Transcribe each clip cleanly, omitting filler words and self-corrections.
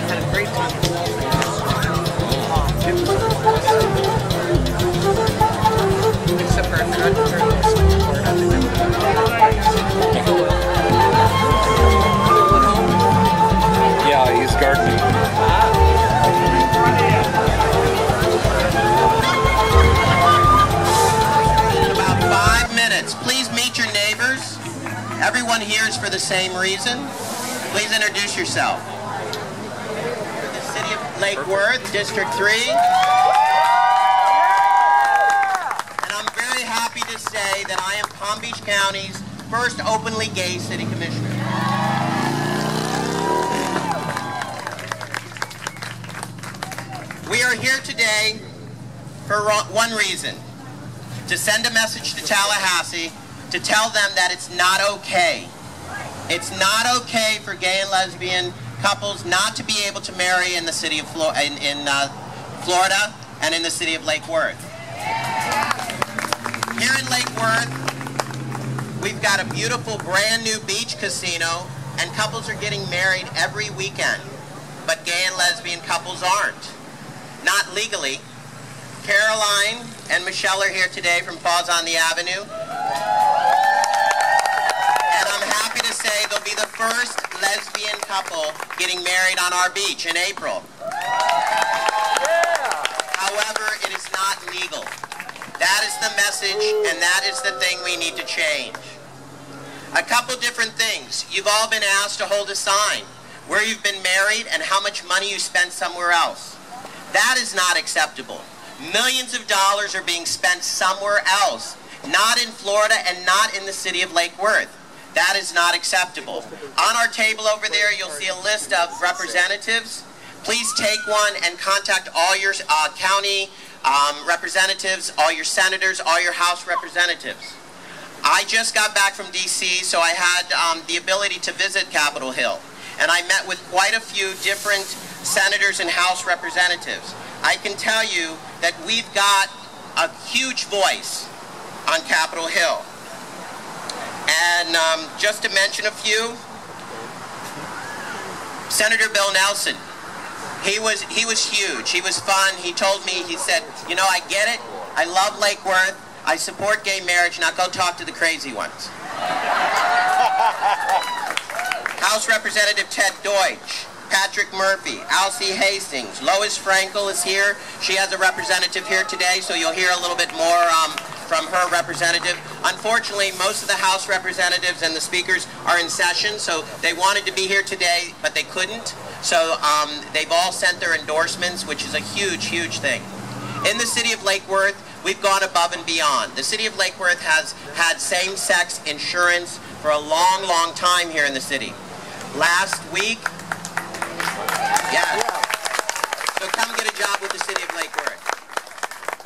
Had a great time. Except for I forgot to turn this record on. Yeah, he's gardening. About 5 minutes. Please meet your neighbors. Everyone here is for the same reason. Please introduce yourself. The City of Lake Worth, District 3. And I'm very happy to say that I am Palm Beach County's first openly gay city commissioner. We are here today for one reason: to send a message to Tallahassee to tell them that it's not okay. It's not okay for gay and lesbian couples not to be able to marry in the city of Florida and in the city of Lake Worth. Here in Lake Worth, we've got a beautiful brand new beach casino, and couples are getting married every weekend, but gay and lesbian couples aren't. Not legally. Caroline and Michelle are here today from Falls on the Avenue. And I'm happy to say they'll be the first lesbian couple getting married on our beach in April. However, it is not legal. That is the message, and that is the thing we need to change. A couple different things. You've all been asked to hold a sign where you've been married and how much money you spent somewhere else. That is not acceptable. Millions of dollars are being spent somewhere else, not in Florida and not in the city of Lake Worth. That is not acceptable. On our table over there, you'll see a list of representatives. Please take one and contact all your county representatives, all your senators, all your House representatives. I just got back from D.C., so I had the ability to visit Capitol Hill, and I met with quite a few different senators and House representatives. I can tell you that we've got a huge voice on Capitol Hill. And just to mention a few, Senator Bill Nelson, he was huge. He was fun. He told me, he said, you know, I get it. I love Lake Worth. I support gay marriage. Now go talk to the crazy ones. House Representative Ted Deutsch, Patrick Murphy, Alcee Hastings, Lois Frankel is here. She has a representative here today, so you'll hear a little bit more from her representative. Unfortunately, most of the House representatives and the speakers are in session, so they wanted to be here today, but they couldn't. So they've all sent their endorsements, which is a huge, huge thing. In the city of Lake Worth, we've gone above and beyond. The city of Lake Worth has had same-sex insurance for a long, long time here in the city. Last week, so come get a job with the city of Lake Worth.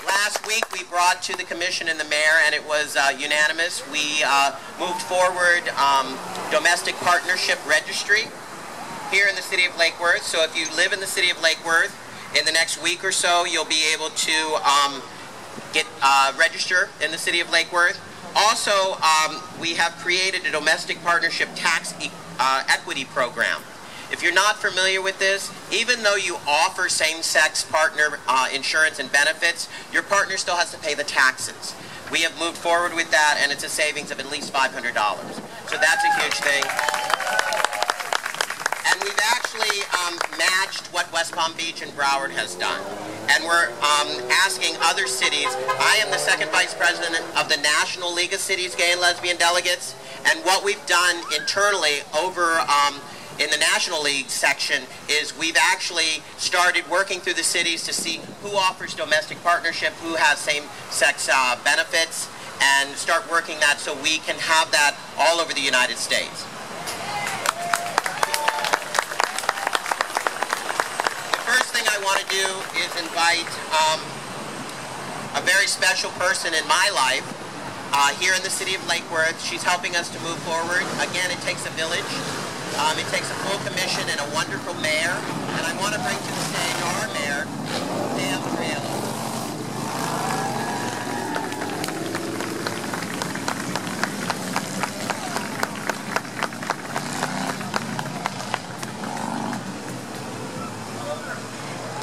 Last week we brought to the commission and the mayor, and it was unanimous. We moved forward domestic partnership registry here in the city of Lake Worth. So if you live in the city of Lake Worth, in the next week or so you'll be able to register in the city of Lake Worth. Also, we have created a domestic partnership tax equity program. If you're not familiar with this, even though you offer same-sex partner insurance and benefits, your partner still has to pay the taxes. We have moved forward with that, and it's a savings of at least $500. So that's a huge thing. And we've actually matched what West Palm Beach and Broward has done. And we're asking other cities. I am the second vice president of the National League of Cities Gay and Lesbian Delegates. And what we've done internally over in the National League section is we've actually started working through the cities to see who offers domestic partnership, who has same-sex benefits, and start working that so we can have that all over the United States. The first thing I want to do is invite a very special person in my life here in the city of Lake Worth. She's helping us to move forward. Again, it takes a village. It takes a full commission and a wonderful mayor. And I want to bring to the stage our mayor, Dan Fraley.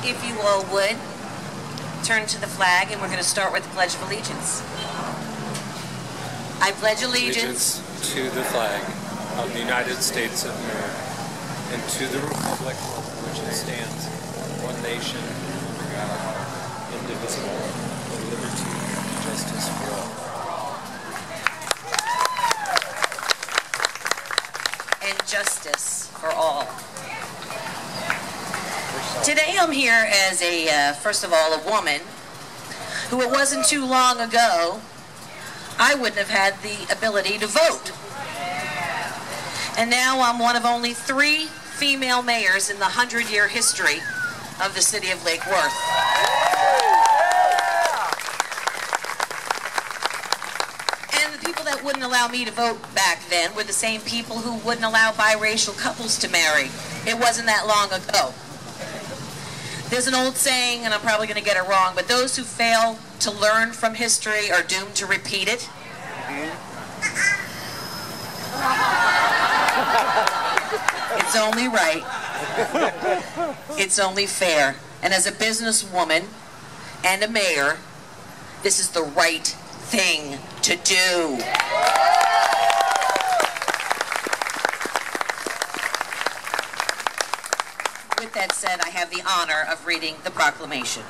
If you all would, turn to the flag, and we're going to start with the Pledge of Allegiance. I pledge allegiance to the flag of the United States of America and to the republic for which it stands, one nation, under God, indivisible, with liberty and justice for all. And justice for all. Today I'm here as first of all, a woman who it wasn't too long ago I wouldn't have had the ability to vote. And now I'm one of only 3 female mayors in the 100-year history of the city of Lake Worth. And the people that wouldn't allow me to vote back then were the same people who wouldn't allow biracial couples to marry. It wasn't that long ago. There's an old saying, and I'm probably going to get it wrong, but those who fail to learn from history are doomed to repeat it. It's only right. It's only fair. And as a businesswoman and a mayor, this is the right thing to do. With that said, I have the honor of reading the proclamation.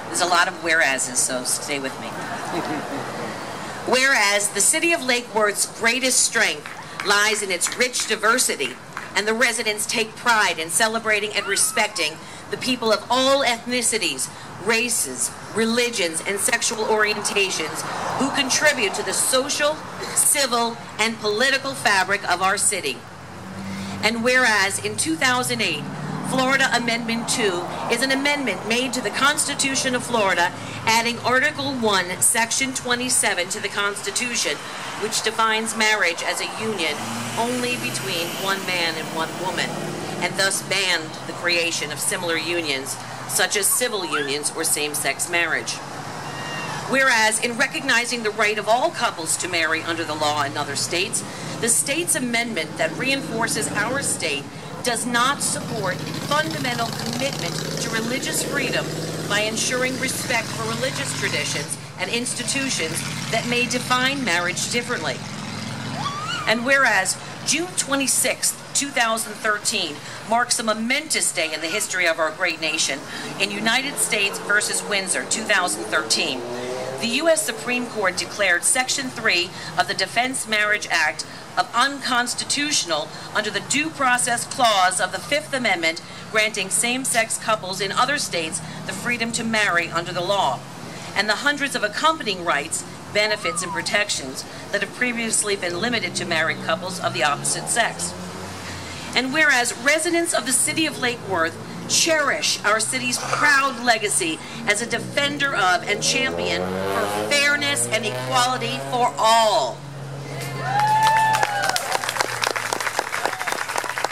There's a lot of whereases, so stay with me. Whereas the city of Lake Worth's greatest strength lies in its rich diversity, and the residents take pride in celebrating and respecting the people of all ethnicities, races, religions, and sexual orientations who contribute to the social, civil, and political fabric of our city. And whereas in 2008, Florida Amendment 2 is an amendment made to the Constitution of Florida, adding Article 1, Section 27 to the Constitution, which defines marriage as a union only between one man and one woman, and thus banned the creation of similar unions, such as civil unions or same-sex marriage. Whereas, in recognizing the right of all couples to marry under the law in other states, the state's amendment that reinforces our state does not support fundamental commitment to religious freedom by ensuring respect for religious traditions and institutions that may define marriage differently. And whereas June 26, 2013 marks a momentous day in the history of our great nation in United States versus Windsor, 2013, the U.S. Supreme Court declared Section 3 of the Defense Marriage Act of unconstitutional under the Due Process Clause of the Fifth Amendment, granting same-sex couples in other states the freedom to marry under the law, and the hundreds of accompanying rights, benefits, and protections that have previously been limited to married couples of the opposite sex. And whereas residents of the city of Lake Worth cherish our city's proud legacy as a defender of and champion for fairness and equality for all.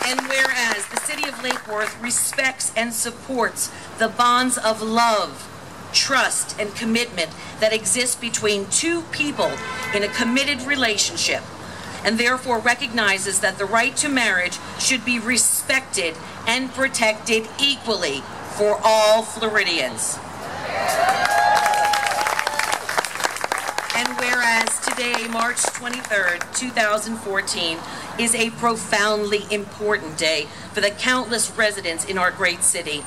And whereas the city of Lake Worth respects and supports the bonds of love, trust, and commitment that exist between two people in a committed relationship, and therefore recognizes that the right to marriage should be respected and protected equally for all Floridians. And whereas today, March 23rd, 2014, is a profoundly important day for the countless residents in our great city,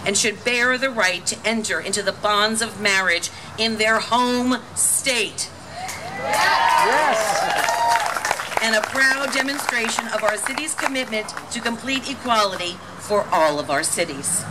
and should bear the right to enter into the bonds of marriage in their home state. Yes. And a proud demonstration of our city's commitment to complete equality for all of our cities.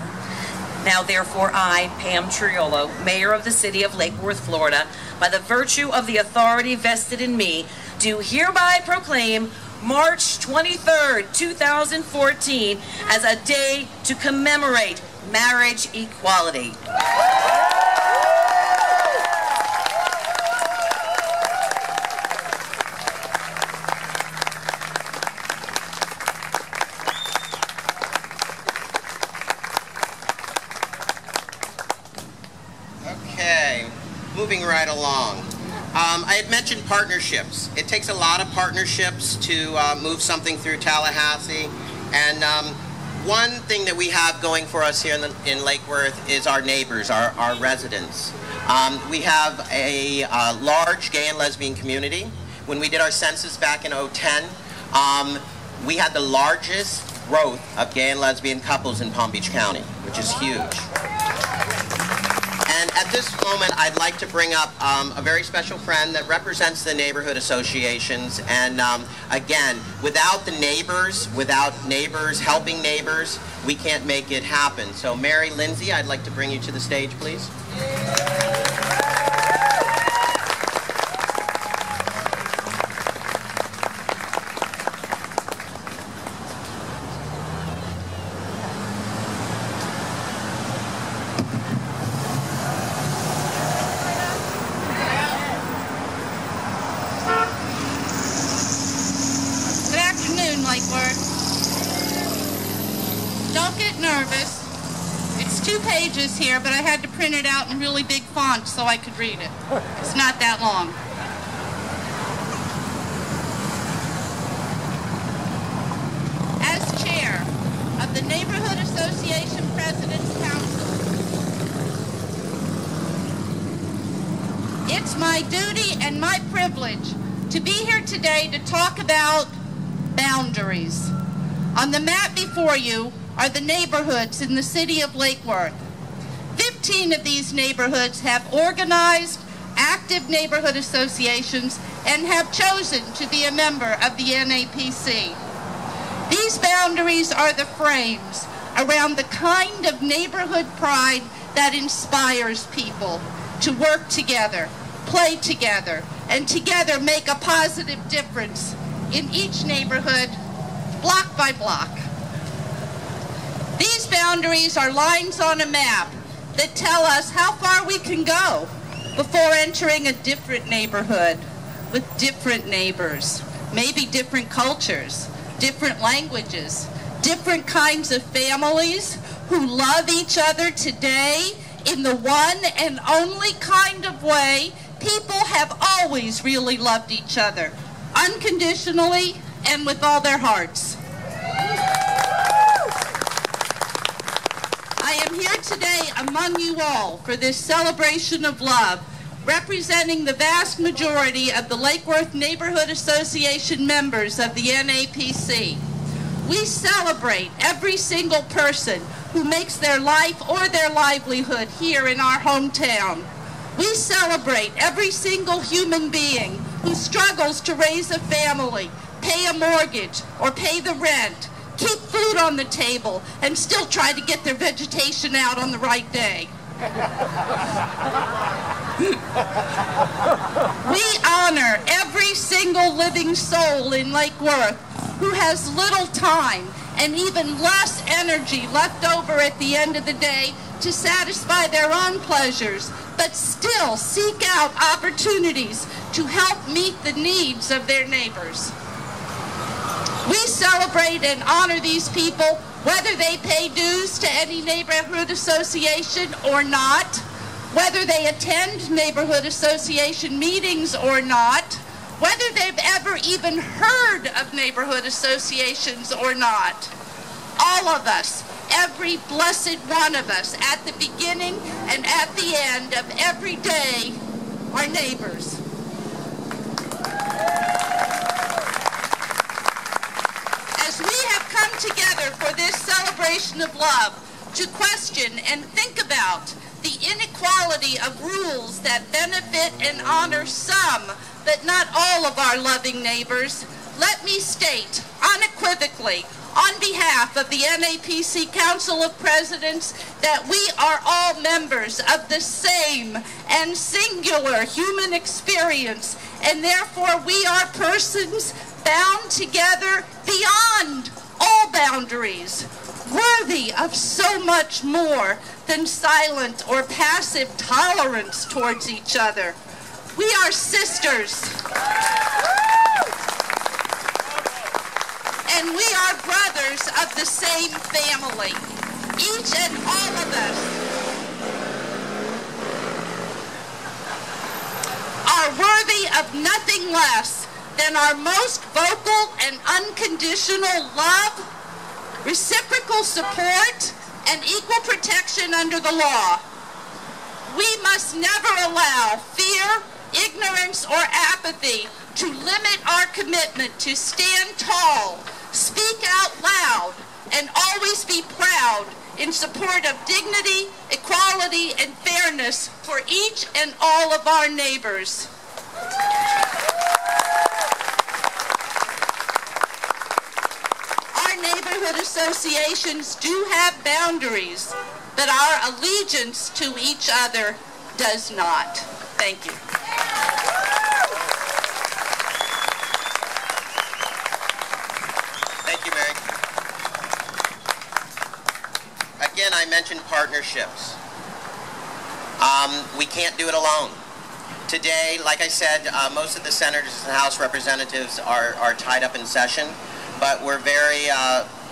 Now, therefore, I, Pam Triolo, Mayor of the City of Lake Worth, Florida, by the virtue of the authority vested in me, do hereby proclaim March 23rd, 2014 as a day to commemorate marriage equality. Okay, moving right along. I had mentioned partnerships. It takes a lot of partnerships to move something through Tallahassee, and one thing that we have going for us here in Lake Worth is our neighbors, our residents. We have a large gay and lesbian community. When we did our census back in 2010, we had the largest growth of gay and lesbian couples in Palm Beach County, which is huge. And at this moment, I'd like to bring up a very special friend that represents the neighborhood associations. And again, without the neighbors, without neighbors helping neighbors, we can't make it happen. So Mary Lindsay, I'd like to bring you to the stage, please. Don't get nervous. It's 2 pages here, but I had to print it out in really big font so I could read it. It's not that long. As chair of the Neighborhood Association President's Council, it's my duty and my privilege to be here today to talk about boundaries. On the map before you are the neighborhoods in the city of Lake Worth. 15 of these neighborhoods have organized, active neighborhood associations and have chosen to be a member of the NAPC. These boundaries are the frames around the kind of neighborhood pride that inspires people to work together, play together, and together make a positive difference in each neighborhood, block by block. These boundaries are lines on a map that tell us how far we can go before entering a different neighborhood with different neighbors, maybe different cultures, different languages, different kinds of families who love each other today in the one and only kind of way people have always really loved each other, unconditionally and with all their hearts. I am here today among you all for this celebration of love, representing the vast majority of the Lake Worth Neighborhood Association members of the NAPC. We celebrate every single person who makes their life or their livelihood here in our hometown. We celebrate every single human being who struggles to raise a family, pay a mortgage, or pay the rent, keep food on the table, and still try to get their vegetation out on the right day. We honor every single living soul in Lake Worth who has little time and even less energy left over at the end of the day to satisfy their own pleasures, but still seek out opportunities to help meet the needs of their neighbors. We celebrate and honor these people whether they pay dues to any neighborhood association or not, whether they attend neighborhood association meetings or not, whether they've ever even heard of neighborhood associations or not. All of us, every blessed one of us, at the beginning and at the end of every day, are neighbors. As we have come together for this celebration of love to question and think about the inequality of rules that benefit and honor some, but not all of our loving neighbors, let me state unequivocally on behalf of the NAPC Council of Presidents that we are all members of the same and singular human experience, and therefore we are persons bound together beyond all boundaries, worthy of so much more than silent or passive tolerance towards each other. We are sisters. And we are brothers of the same family. Each and all of us are worthy of nothing less than our most vocal and unconditional love, reciprocal support, and equal protection under the law. We must never allow fear, ignorance, or apathy to limit our commitment to stand tall, speak out loud, and always be proud in support of dignity, equality, and fairness for each and all of our neighbors. Our neighborhood associations do have boundaries, but our allegiance to each other does not. Thank you. Thank you, Mary. Again, I mentioned partnerships. We can't do it alone. Today, like I said, most of the senators and House representatives are tied up in session, but we're very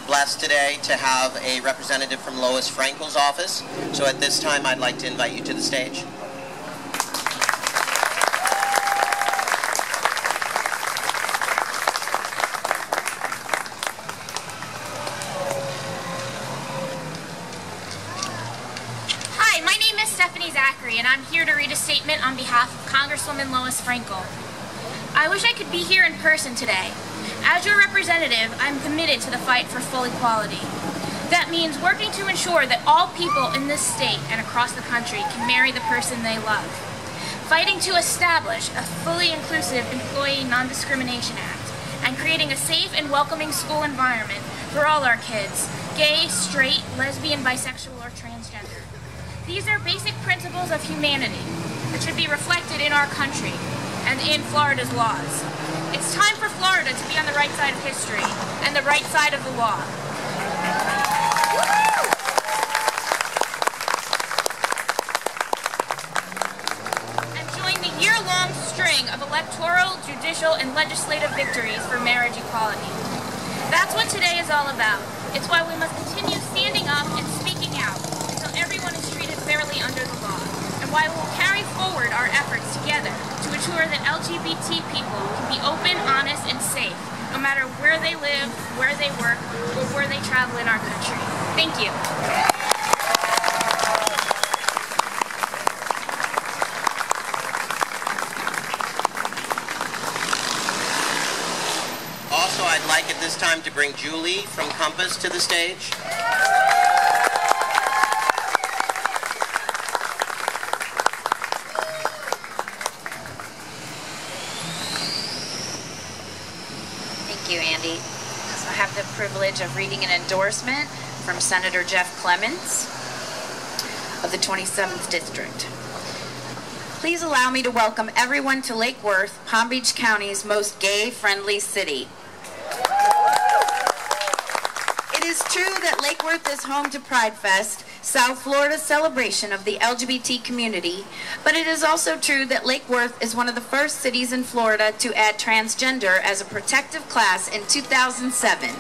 blessed today to have a representative from Lois Frankel's office. So at this time, I'd like to invite you to the stage. Hi, my name is Stephanie Zachary, and I'm here to read a statement on behalf of Congresswoman Lois Frankel. I wish I could be here in person today. As your representative, I'm committed to the fight for full equality. That means working to ensure that all people in this state and across the country can marry the person they love. Fighting to establish a fully inclusive Employee Non-Discrimination Act and creating a safe and welcoming school environment for all our kids, gay, straight, lesbian, bisexual, or transgender. These are basic principles of humanity that should be reflected in our country and in Florida's laws. It's time for Florida to be on the right side of history and the right side of the law. And join the year-long string of electoral, judicial, and legislative victories for marriage equality. That's what today is all about. It's why we must continue standing up and speaking out until everyone is treated fairly under the law, and why we'll carry forward our efforts together to ensure that LGBT people can be open, honest, and safe, no matter where they live, where they work, or where they travel in our country. Thank you. Also, I'd like at this time to bring Julie from Compass to the stage. Thank you, Andy. So I have the privilege of reading an endorsement from Senator Jeff Clements of the 27th District. Please allow me to welcome everyone to Lake Worth, Palm Beach County's most gay-friendly city. It is true that Lake Worth is home to Pride Fest, South Florida's celebration of the LGBT community, but it is also true that Lake Worth is one of the first cities in Florida to add transgender as a protective class in 2007.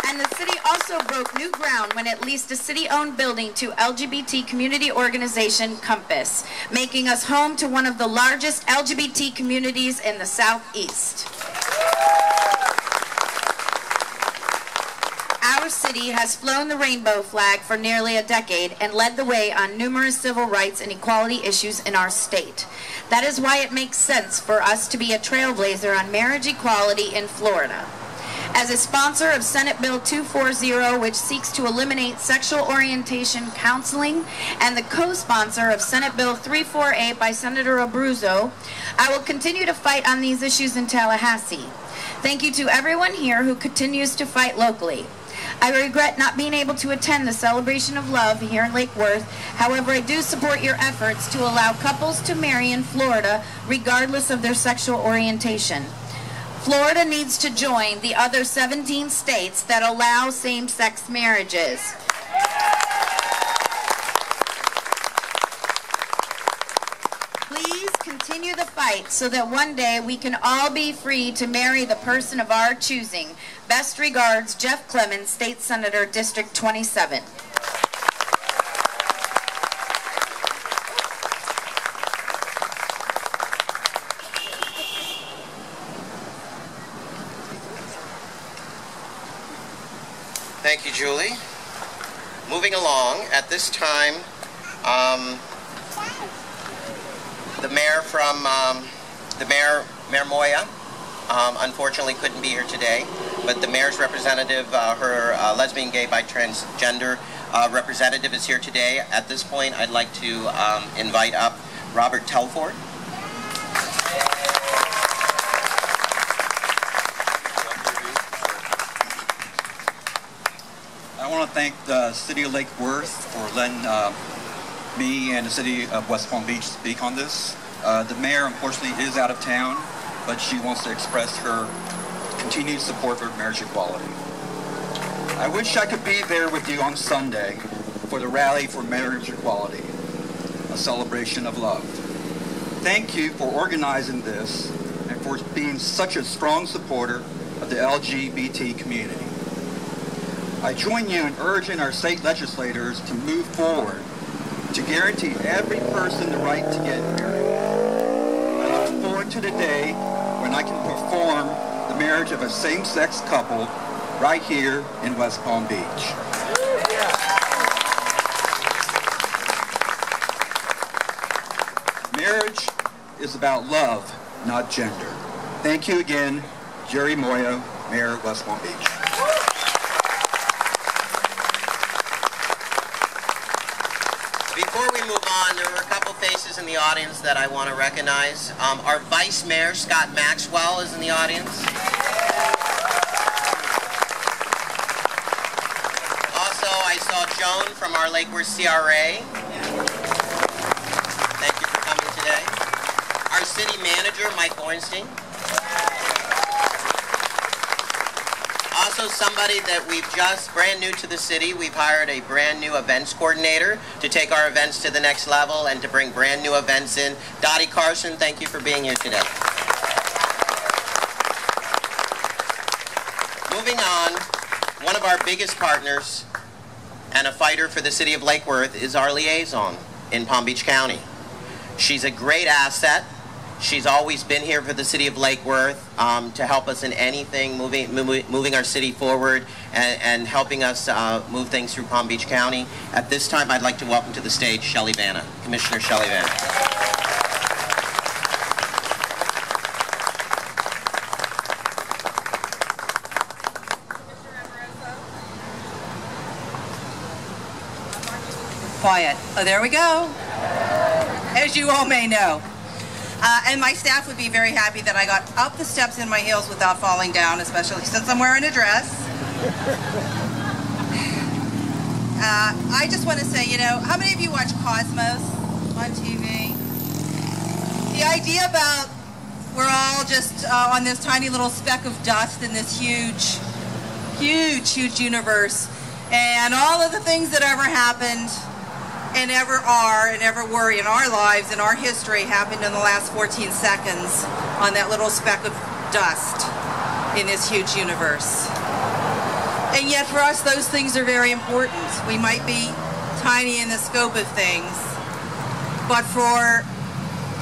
And the city also broke new ground when it leased a city-owned building to LGBT community organization Compass, making us home to one of the largest LGBT communities in the Southeast. Our city has flown the rainbow flag for nearly a decade and led the way on numerous civil rights and equality issues in our state. That is why it makes sense for us to be a trailblazer on marriage equality in Florida. As a sponsor of Senate Bill 240, which seeks to eliminate sexual orientation counseling, and the co-sponsor of Senate Bill 348 by Senator Abruzzo, I will continue to fight on these issues in Tallahassee. Thank you to everyone here who continues to fight locally. I regret not being able to attend the Celebration of Love here in Lake Worth. However, I do support your efforts to allow couples to marry in Florida regardless of their sexual orientation. Florida needs to join the other 17 states that allow same-sex marriages. Please continue the fight so that one day we can all be free to marry the person of our choosing. Best regards, Jeff Clements, State Senator, District 27. Thank you, Julie. Moving along, at this time, the mayor from Mayor Moya, unfortunately couldn't be here today, but the mayor's representative, her lesbian, gay, bi, transgender representative is here today. At this point, I'd like to invite up Robert Telford. I want to thank the City of Lake Worth for letting me and the City of West Palm Beach speak on this. The mayor, unfortunately, is out of town, but she wants to express her continued support for marriage equality. I wish I could be there with you on Sunday for the Rally for Marriage Equality, a celebration of love. Thank you for organizing this and for being such a strong supporter of the LGBT community. I join you in urging our state legislators to move forward to guarantee every person the right to get married. I look forward to the day when I can perform the marriage of a same-sex couple right here in West Palm Beach. Marriage is about love, not gender. Thank you again, Jerry Moya, Mayor of West Palm Beach. Before we move on, there were a couple faces in the audience that I want to recognize. Our Vice Mayor, Scott Maxwell, is in the audience. Also, I saw Joan from our Lake Worth CRA. Thank you for coming today. Our City Manager, Mike Ornstein. Also somebody that we've just, brand new to the city, we've hired a brand new events coordinator to take our events to the next level and to bring brand new events in. Dottie Carson, thank you for being here today. Moving on, one of our biggest partners and a fighter for the city of Lake Worth is our liaison in Palm Beach County. She's a great asset. She's always been here for the city of Lake Worth to help us in anything, moving our city forward and helping us move things through Palm Beach County. At this time, I'd like to welcome to the stage Shelley Vanna, Commissioner Shelley Vanna. Quiet. Oh, there we go. As you all may know. And my staff would be very happy that I got up the steps in my heels without falling down, especially since I'm wearing a dress. I just want to say, you know, how many of you watch Cosmos on TV? The idea about we're all just on this tiny little speck of dust in this huge, huge, huge universe, and all of the things that ever happened and ever are and ever were in our lives, in our history, happened in the last 14 seconds on that little speck of dust in this huge universe. And yet for us, those things are very important. We might be tiny in the scope of things, but for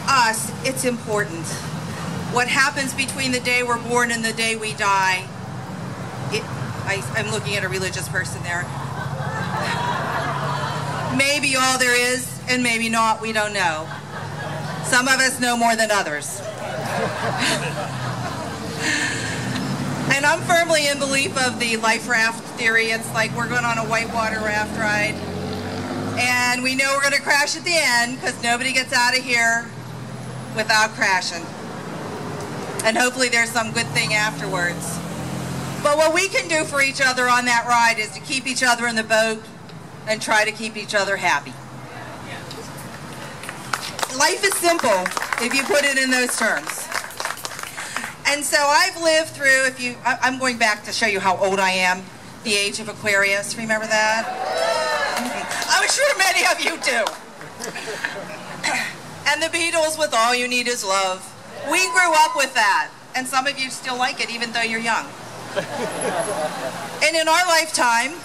us, it's important. What happens between the day we're born and the day we die, I'm looking at a religious person there. Maybe all there is, and maybe not, we don't know. Some of us know more than others. And I'm firmly in belief of the life raft theory. It's like we're going on a whitewater raft ride, and we know we're going to crash at the end because nobody gets out of here without crashing. And hopefully there's some good thing afterwards. But what we can do for each other on that ride is to keep each other in the boat and try to keep each other happy. Life is simple if you put it in those terms. And so I've lived through, I'm going back to show you how old I am, the age of Aquarius, remember that? I'm sure many of you do. And the Beatles with All You Need Is Love. We grew up with that, and some of you still like it even though you're young. And in our lifetime,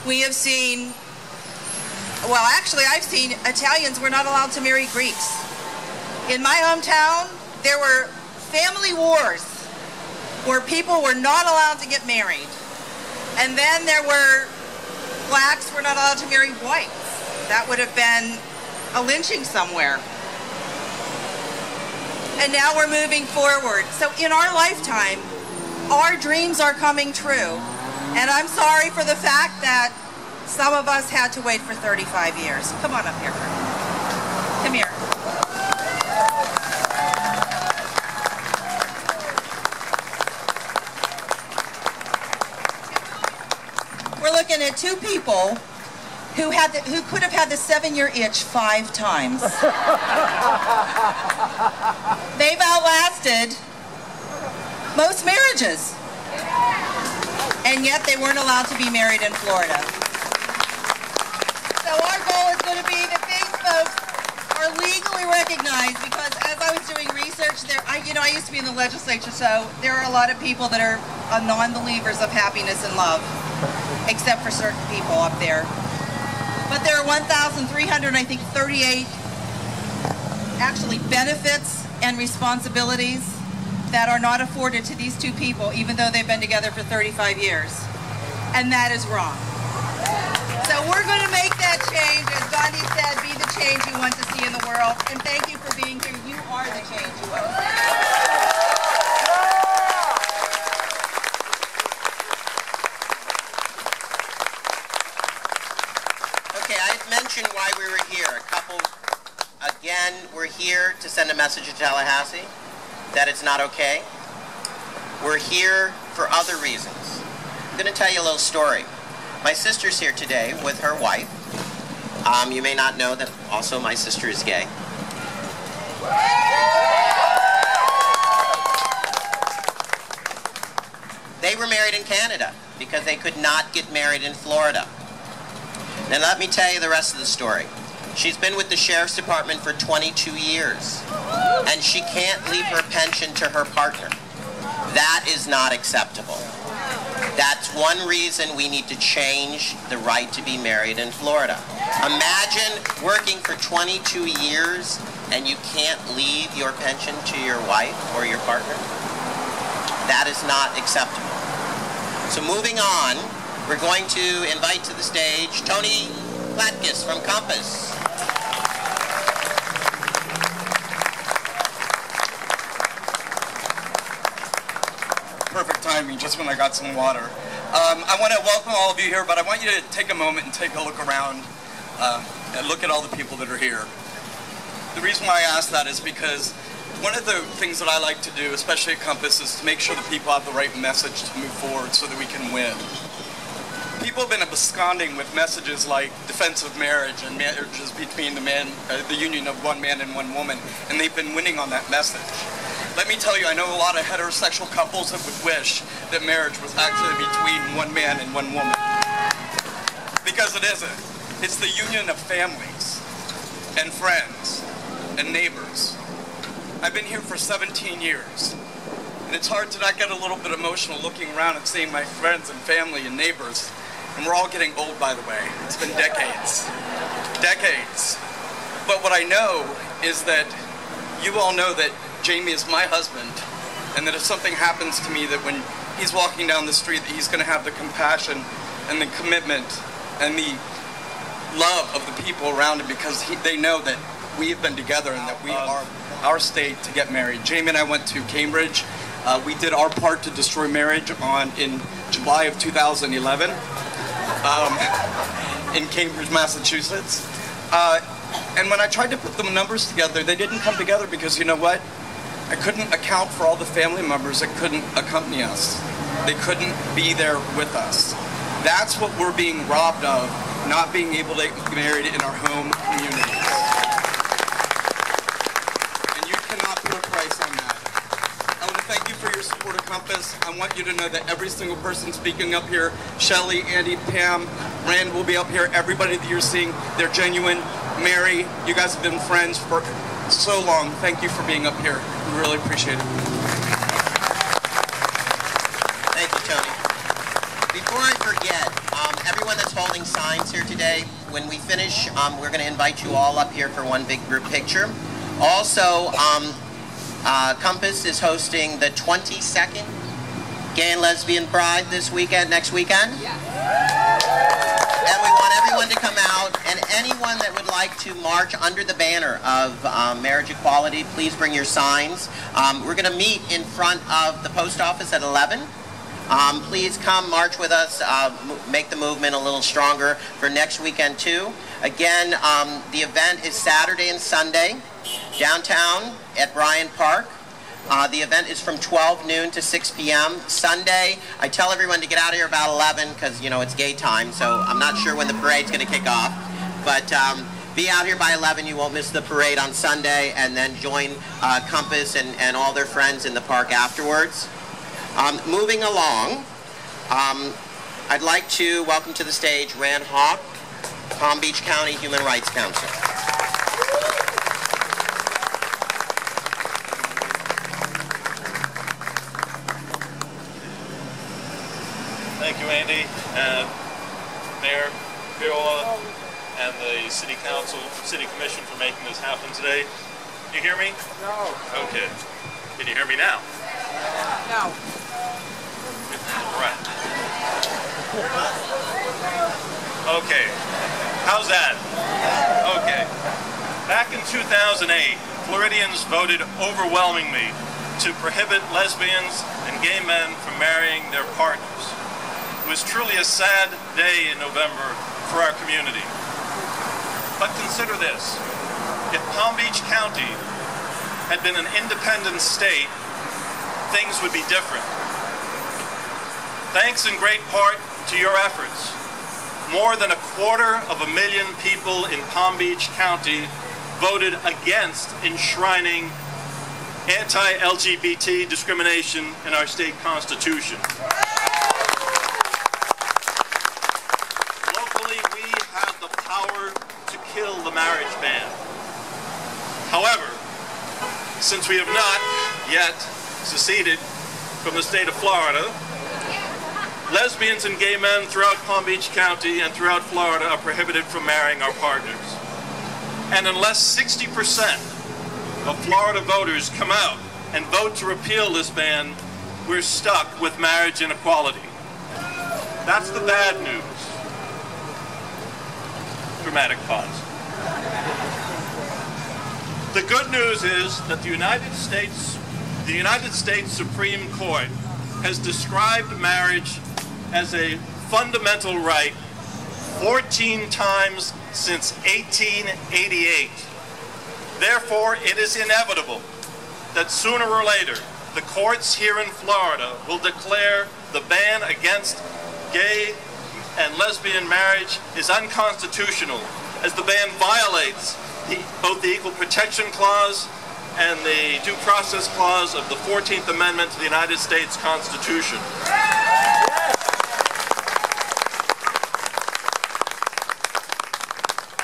we have seen, well, actually, I've seen Italians were not allowed to marry Greeks. In my hometown, there were family wars where people were not allowed to get married. And then there were blacks were not allowed to marry whites. That would have been a lynching somewhere. And now we're moving forward. So in our lifetime, our dreams are coming true. And I'm sorry for the fact that some of us had to wait for 35 years. Come on up here. Come here. We're looking at two people who could have had the 7-year itch 5 times. They've outlasted most marriages. And yet they weren't allowed to be married in Florida. So our goal is going to be that these folks are legally recognized, because as I was doing research there, I used to be in the legislature, so there are a lot of people that are non-believers of happiness and love, except for certain people up there. But there are 1,338 actually benefits and responsibilities that are not afforded to these two people, even though they've been together for 35 years. And that is wrong. So we're going to make that change. As Gandhi said, be the change you want to see in the world. And thank you for being here. You are the change you want to see. Okay, I had mentioned why we were here. Again, we're here to send a message to Tallahassee that it's not okay. We're here for other reasons. I'm going to tell you a little story. My sister's here today with her wife. You may not know that also my sister is gay. They were married in Canada because they could not get married in Florida. Now let me tell you the rest of the story. She's been with the Sheriff's Department for 22 years, and she can't leave her pension to her partner. That is not acceptable. That's one reason we need to change the right to be married in Florida. Imagine working for 22 years and you can't leave your pension to your wife or your partner. That is not acceptable. So moving on, we're going to invite to the stage Tony Platkus from Compass. Perfect timing, just when I got some water. I want to welcome all of you here, but I want you to take a moment and take a look around and look at all the people that are here. The reason why I ask that is because one of the things that I like to do, especially at Compass, is to make sure that people have the right message to move forward so that we can win. People have been absconding with messages like defense of marriage and marriages between the union of one man and one woman, and they've been winning on that message. Let me tell you, I know a lot of heterosexual couples that would wish that marriage was actually between one man and one woman. Because it isn't. It's the union of families and friends and neighbors. I've been here for 17 years. And it's hard to not get a little bit emotional looking around and seeing my friends and family and neighbors. And we're all getting old, by the way. It's been decades. Decades. But what I know is that you all know that Jamie is my husband, and that if something happens to me, that when he's walking down the street, that he's going to have the compassion and the commitment and the love of the people around him, because they know that we have been together and that we are our state to get married. Jamie and I went to Cambridge. We did our part to destroy marriage in July of 2011 in Cambridge, Massachusetts. And when I tried to put the numbers together, they didn't come together because, you know what? I couldn't account for all the family members that couldn't accompany us. They couldn't be there with us. That's what we're being robbed of, not being able to get married in our home communities. And you cannot put a price on that. I want to thank you for your support of Compass. I want you to know that every single person speaking up here, Shelly, Andy, Pam, Rand will be up here. Everybody that you're seeing, they're genuine. Mary, you guys have been friends for so long. Thank you for being up here. We really appreciate it. Thank you, Tony. Before I forget, everyone that's holding signs here today, when we finish, we're going to invite you all up here for one big group picture. Also, Compass is hosting the 22nd Gay and Lesbian Pride this weekend, next weekend? Yeah. And we want everyone to come out, and anyone that would like to march under the banner of marriage equality, please bring your signs. We're going to meet in front of the post office at 11. Please come march with us, make the movement a little stronger for next weekend too. Again, the event is Saturday and Sunday, downtown at Bryant Park. The event is from 12 noon to 6 p.m. Sunday, I tell everyone to get out of here about 11 because, you know, it's gay time, so I'm not sure when the parade's going to kick off. But be out here by 11, you won't miss the parade on Sunday, and then join Compass and all their friends in the park afterwards. Moving along, I'd like to welcome to the stage Rand Hawk, Palm Beach County Human Rights Council. Thank you, Andy, and Mayor Viola, and the City Council, City Commission for making this happen today. Can you hear me? No. Okay. Can you hear me now? No. Right. Okay. How's that? Okay. Back in 2008, Floridians voted overwhelmingly to prohibit lesbians and gay men from marrying their partners. It was truly a sad day in November for our community. But consider this. If Palm Beach County had been an independent state, things would be different. Thanks in great part to your efforts, more than 250,000 people in Palm Beach County voted against enshrining anti-LGBT discrimination in our state constitution. Locally, we have the power to kill the marriage ban. However, since we have not yet seceded from the state of Florida, lesbians and gay men throughout Palm Beach County and throughout Florida are prohibited from marrying our partners. And unless 60% of Florida voters come out and vote to repeal this ban, we're stuck with marriage inequality. That's the bad news. Dramatic pause. The good news is that the United States Supreme Court has described marriage as a fundamental right 14 times since 1888. Therefore, it is inevitable that sooner or later, the courts here in Florida will declare the ban against gay and lesbian marriage is unconstitutional, as the ban violates both the Equal Protection Clause and the Due Process Clause of the 14th Amendment to the United States Constitution.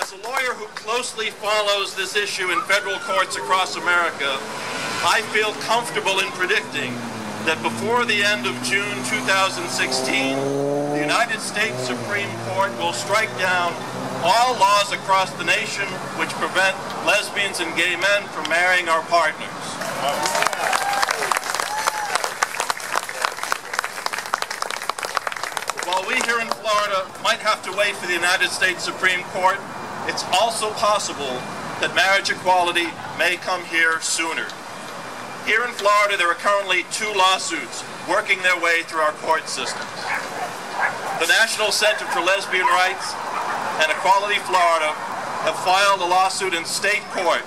As a lawyer who closely follows this issue in federal courts across America, I feel comfortable in predicting that before the end of June 2016, the United States Supreme Court will strike down all laws across the nation which prevent lesbians and gay men from marrying our partners. While we here in Florida might have to wait for the United States Supreme Court, it's also possible that marriage equality may come here sooner. Here in Florida, there are currently 2 lawsuits working their way through our court systems. The National Center for Lesbian Rights and Equality Florida have filed a lawsuit in state court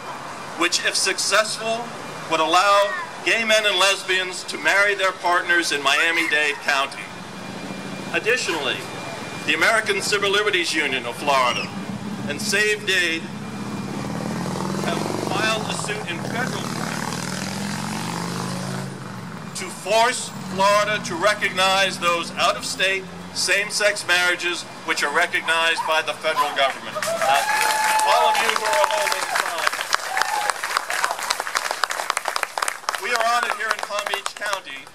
which, if successful, would allow gay men and lesbians to marry their partners in Miami-Dade County. Additionally, the American Civil Liberties Union of Florida and Save Dade have filed a suit in federal court to force Florida to recognize those out-of-state same-sex marriages which are recognized by the federal government. All of you who are holding signs. We are honored here in Palm Beach County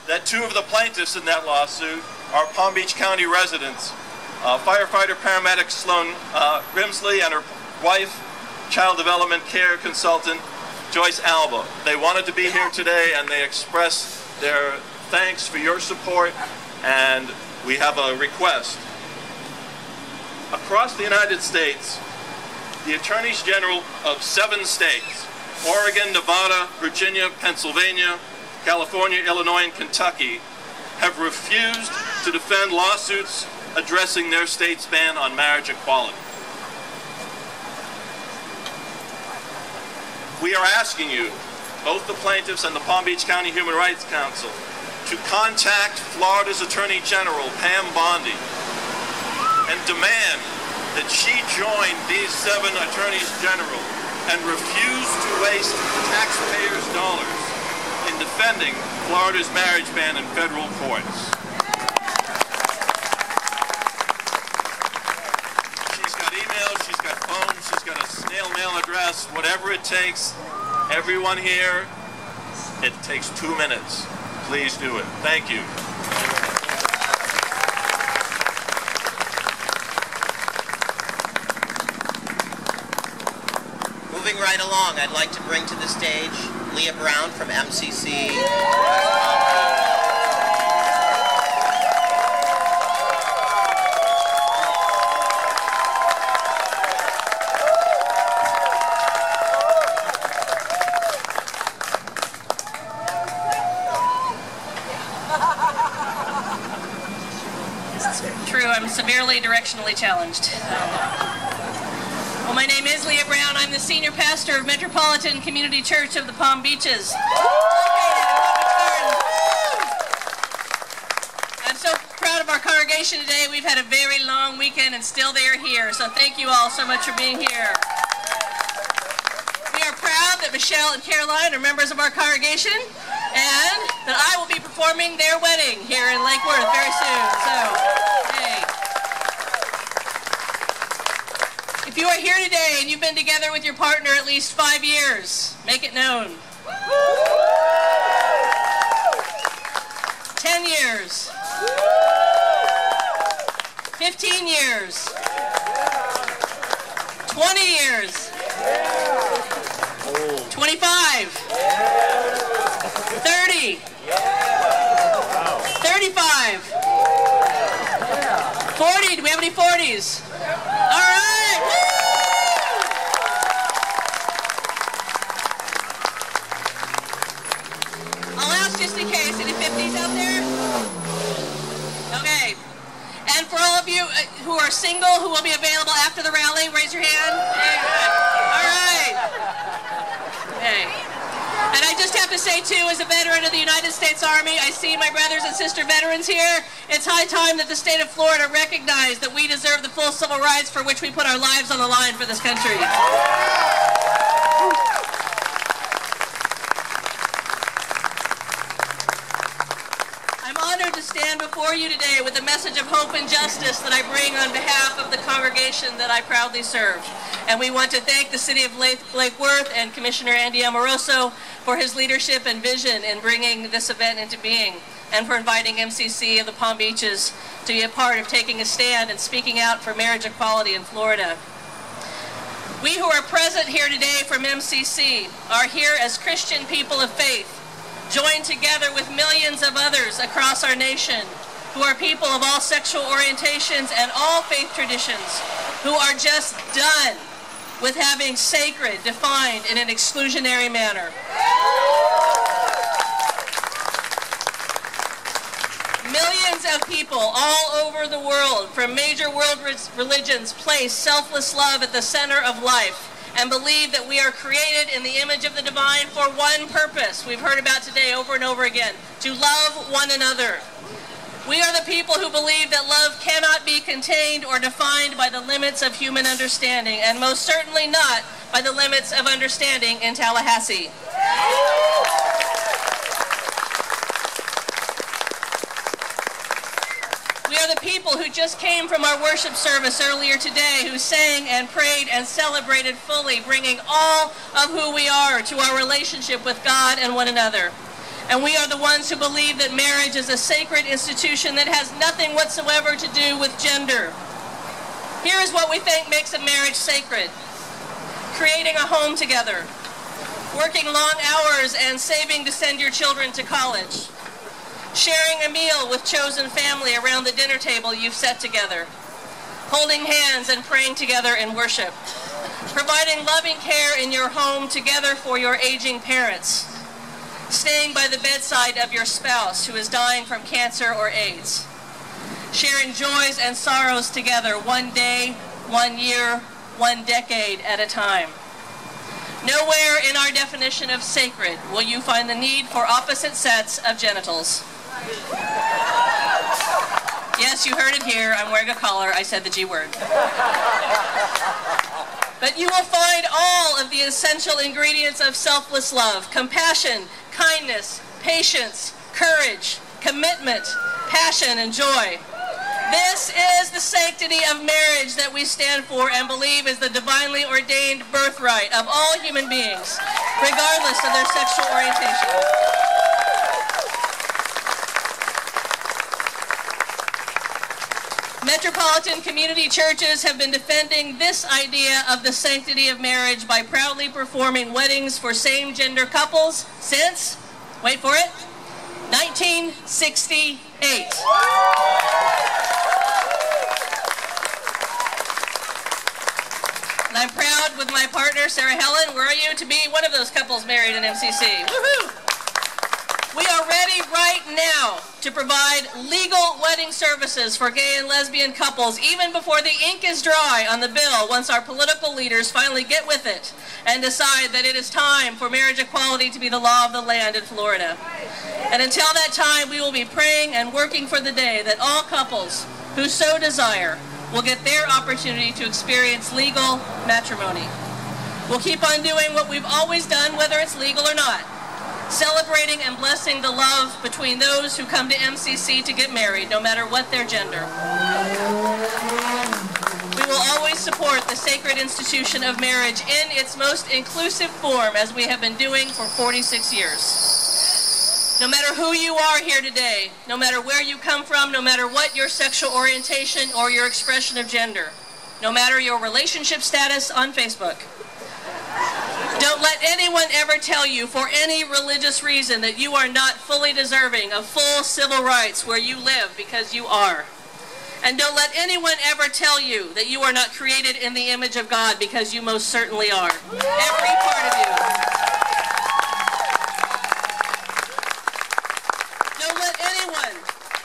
that 2 of the plaintiffs in that lawsuit are Palm Beach County residents, firefighter paramedic Sloan Grimsley and her wife, child development care consultant Joyce Alba. They wanted to be here today and they expressed their thanks for your support, and we have a request. Across the United States, the Attorneys General of 7 states, Oregon, Nevada, Virginia, Pennsylvania, California, Illinois, and Kentucky, have refused to defend lawsuits addressing their state's ban on marriage equality. We are asking you, both the plaintiffs and the Palm Beach County Human Rights Council, to contact Florida's Attorney General, Pam Bondi, and demand that she join these 7 attorneys general and refuse to waste taxpayers' dollars in defending Florida's marriage ban in federal courts. She's got emails, she's got phones, she's got a snail mail address, whatever it takes. Everyone here, it takes 2 minutes. Please do it. Thank you. Moving right along, I'd like to bring to the stage Leah Brown from MCC. True, I'm severely directionally challenged. Well, my name is Leah Brown. I'm the senior pastor of Metropolitan Community Church of the Palm Beaches. I'm so proud of our congregation today. We've had a very long weekend and still they're here, so thank you all so much for being here. We are proud that Michelle and Caroline are members of our congregation and that I will be performing their wedding here in Lake Worth very soon. So, hey. If you are here today and you've been together with your partner at least 5 years, make it known. 10 years. 15 years. 20 years. 25. 30. 35. 40. Do we have any 40s? All right. Woo! I'll ask just in case. Any 50s out there? Okay. And for all of you who are single, who will be available after the rally, raise your hand. Okay, good. All right. Okay. And I just have to say, too, as a veteran of the United States Army, I see my brothers and sister veterans here. It's high time that the state of Florida recognize that we deserve the full civil rights for which we put our lives on the line for this country. I'm honored to stand before you today with a message of hope and justice that I bring on behalf of the congregation that I proudly serve. And we want to thank the City of Lake Worth and Commissioner Andy Amoroso for his leadership and vision in bringing this event into being, and for inviting MCC of the Palm Beaches to be a part of taking a stand and speaking out for marriage equality in Florida. We who are present here today from MCC are here as Christian people of faith, joined together with millions of others across our nation who are people of all sexual orientations and all faith traditions, who are just done with having sacred defined in an exclusionary manner. Millions of people all over the world from major world religions place selfless love at the center of life and believe that we are created in the image of the divine for one purpose, we've heard about today over and over again, to love one another. We are the people who believe that love cannot be contained or defined by the limits of human understanding, and most certainly not by the limits of understanding in Tallahassee. We are the people who just came from our worship service earlier today, who sang and prayed and celebrated fully, bringing all of who we are to our relationship with God and one another. And we are the ones who believe that marriage is a sacred institution that has nothing whatsoever to do with gender. Here is what we think makes a marriage sacred: creating a home together, working long hours and saving to send your children to college, sharing a meal with chosen family around the dinner table you've set together, holding hands and praying together in worship, providing loving care in your home together for your aging parents, staying by the bedside of your spouse who is dying from cancer or AIDS, sharing joys and sorrows together, one day, 1 year, 1 decade at a time. Nowhere in our definition of sacred will you find the need for opposite sets of genitals. Yes, you heard it here. I'm wearing a collar. I said the G word. But you will find all of the essential ingredients of selfless love: compassion, kindness, patience, courage, commitment, passion, and joy. This is the sanctity of marriage that we stand for and believe is the divinely ordained birthright of all human beings, regardless of their sexual orientation. Metropolitan community churches have been defending this idea of the sanctity of marriage by proudly performing weddings for same-gender couples since, wait for it, 1968. And I'm proud, with my partner, Sarah Helen, where are you, to be one of those couples married in MCC. Woohoo! We are ready right now to provide legal wedding services for gay and lesbian couples, even before the ink is dry on the bill, once our political leaders finally get with it and decide that it is time for marriage equality to be the law of the land in Florida. And until that time, we will be praying and working for the day that all couples who so desire will get their opportunity to experience legal matrimony. We'll keep on doing what we've always done, whether it's legal or not, celebrating and blessing the love between those who come to MCC to get married, no matter what their gender. We will always support the sacred institution of marriage in its most inclusive form, as we have been doing for 46 years. No matter who you are here today, no matter where you come from, no matter what your sexual orientation or your expression of gender, no matter your relationship status on Facebook, don't let anyone ever tell you for any religious reason that you are not fully deserving of full civil rights where you live, because you are. And don't let anyone ever tell you that you are not created in the image of God, because you most certainly are. Every part of you. Don't let anyone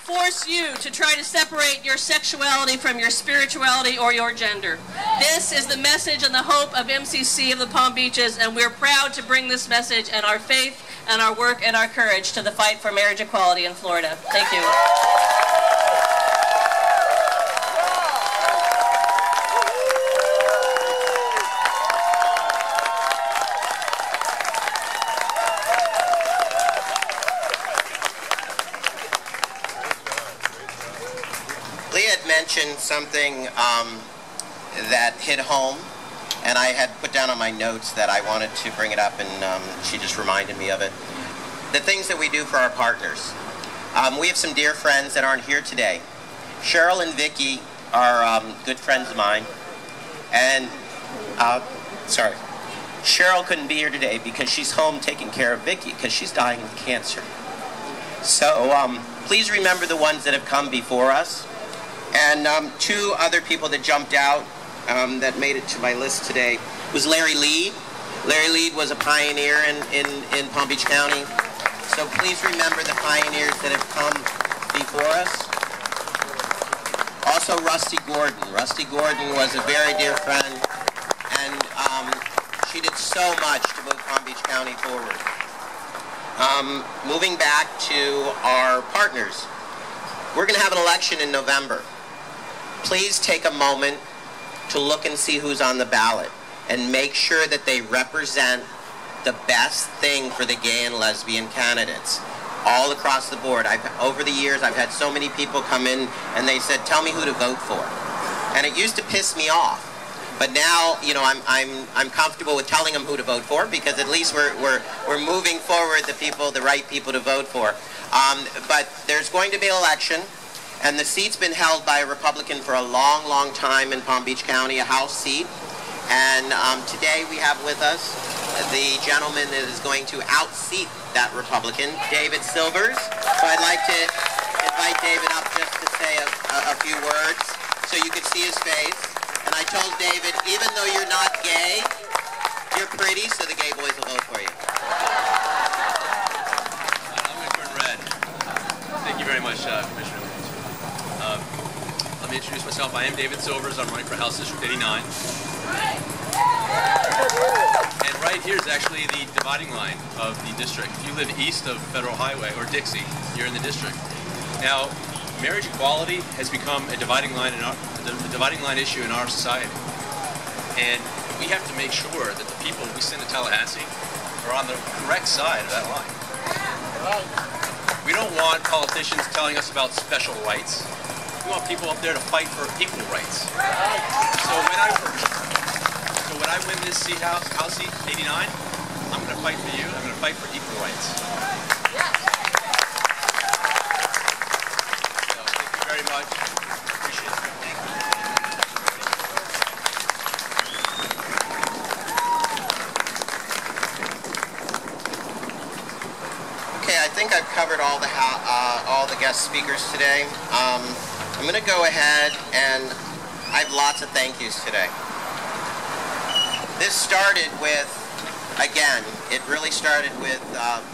force you to try to separate your sexuality from your spirituality or your gender. This is the message and the hope of MCC of the Palm Beaches, and we're proud to bring this message and our faith and our work and our courage to the fight for marriage equality in Florida. Thank you. Mentioned something that hit home, and I had put down on my notes that I wanted to bring it up, and she just reminded me of it. The things that we do for our partners. We have some dear friends that aren't here today. Cheryl and Vicky are good friends of mine, and Cheryl couldn't be here today because she's home taking care of Vicky because she's dying of cancer. So please remember the ones that have come before us. And two other people that jumped out that made it to my list today was Larry Lead. Larry Lead was a pioneer in Palm Beach County. So please remember the pioneers that have come before us. Also Rusty Gordon. Rusty Gordon was a very dear friend, and she did so much to move Palm Beach County forward. Moving back to our partners, we're going to have an election in November. Please take a moment to look and see who's on the ballot and make sure that they represent the best thing for the gay and lesbian candidates all across the board. Over the years, I've had so many people come in and they said, tell me who to vote for. And it used to piss me off. But now, you know, I'm comfortable with telling them who to vote for, because at least we're moving forward the right people to vote for. But there's going to be an election. And the seat's been held by a Republican for a long, long time in Palm Beach County, a House seat. And today we have with us the gentleman that is going to outseat that Republican, David Silvers. So I'd like to invite David up just to say a few words so you can see his face. And I told David, even though you're not gay, you're pretty, so the gay boys will vote for you. I'm going to turn red. Thank you very much, Commissioner. Let me introduce myself. I am David Silvers. I'm running for House District 89. And right here is actually the dividing line of the district. If you live east of Federal Highway, or Dixie, you're in the district. Now, marriage equality has become a dividing line issue in our society. And we have to make sure that the people we send to Tallahassee are on the correct side of that line. We don't want politicians telling us about special rights. We want people up there to fight for equal rights. So when I win this House seat 89, I'm going to fight for you. I'm going to fight for equal rights. So thank you very much. Appreciate it. Thank you. Okay, I think I've covered all the guest speakers today. I'm going to go ahead and I have lots of thank yous today. This started with, again, it really started with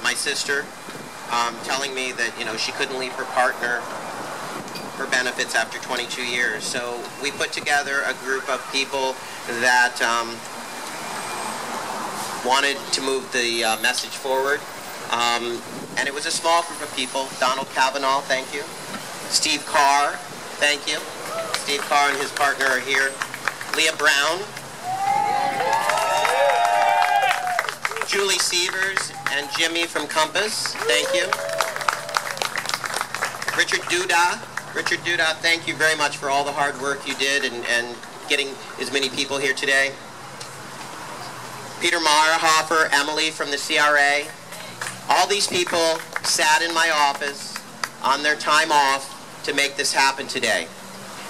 my sister telling me that, you know, she couldn't leave her partner for benefits after 22 years. So we put together a group of people that wanted to move the message forward. And it was a small group of people. Donald Kavanaugh, thank you. Steve Carr, thank you. Steve Carr and his partner are here. Leah Brown. Julie Sievers and Jimmy from Compass, thank you. Richard Duda. Richard Duda, thank you very much for all the hard work you did and getting as many people here today. Peter Meyerhofer, Emily from the CRA. All these people sat in my office on their time off to make this happen today.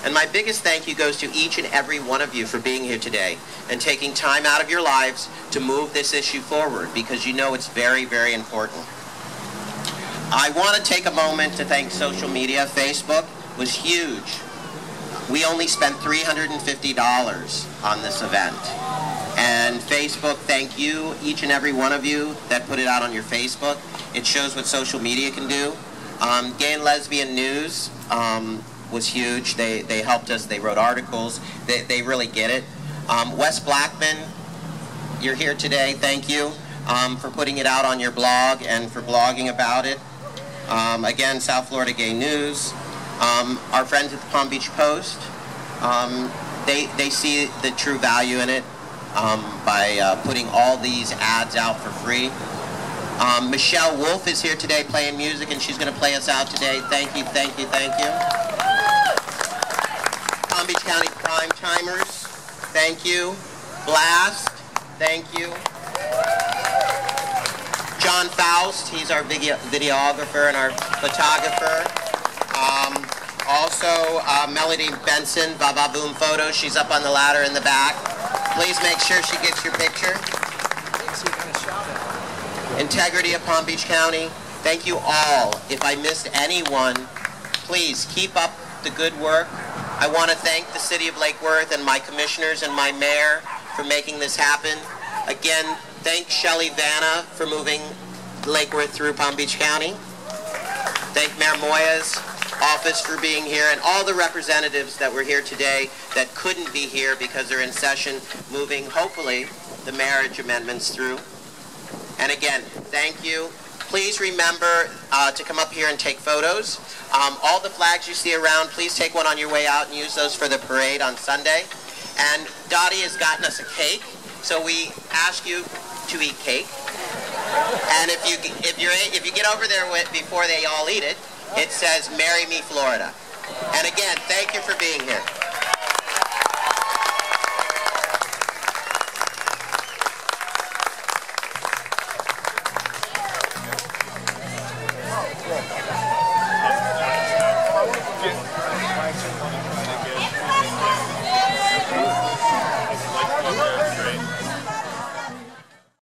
And my biggest thank you goes to each and every one of you for being here today and taking time out of your lives to move this issue forward, because you know it's very, very important. I want to take a moment to thank social media. Facebook was huge. We only spent $350 on this event. And Facebook, thank you, each and every one of you that put it out on your Facebook. It shows what social media can do. Gay and Lesbian News was huge. They helped us. They wrote articles. They really get it. Wes Blackman, you're here today. Thank you for putting it out on your blog and for blogging about it. Again, South Florida Gay News. Our friends at the Palm Beach Post, they see the true value in it by putting all these ads out for free. Michelle Wolf is here today playing music, and she's going to play us out today. Thank you, thank you, thank you. Palm Beach County Crime Timers, thank you. Blast, thank you. John Faust, he's our videographer and our photographer. Also, Melody Benson, Baba Boom Photos, she's up on the ladder in the back. Please make sure she gets your picture. Integrity of Palm Beach County, thank you all. If I missed anyone, please keep up the good work. I want to thank the City of Lake Worth and my commissioners and my mayor for making this happen. Again, thank Shelley Vanna for moving Lake Worth through Palm Beach County. Thank Mayor Moya's office for being here, and all the representatives that were here today that couldn't be here because they're in session moving, hopefully, the marriage amendments through. And again, thank you. Please remember to come up here and take photos. All the flags you see around, please take one on your way out and use those for the parade on Sunday. And Dottie has gotten us a cake, so we ask you to eat cake. And if you get over there before they all eat it, it says "Marry Me, Florida." And again, thank you for being here.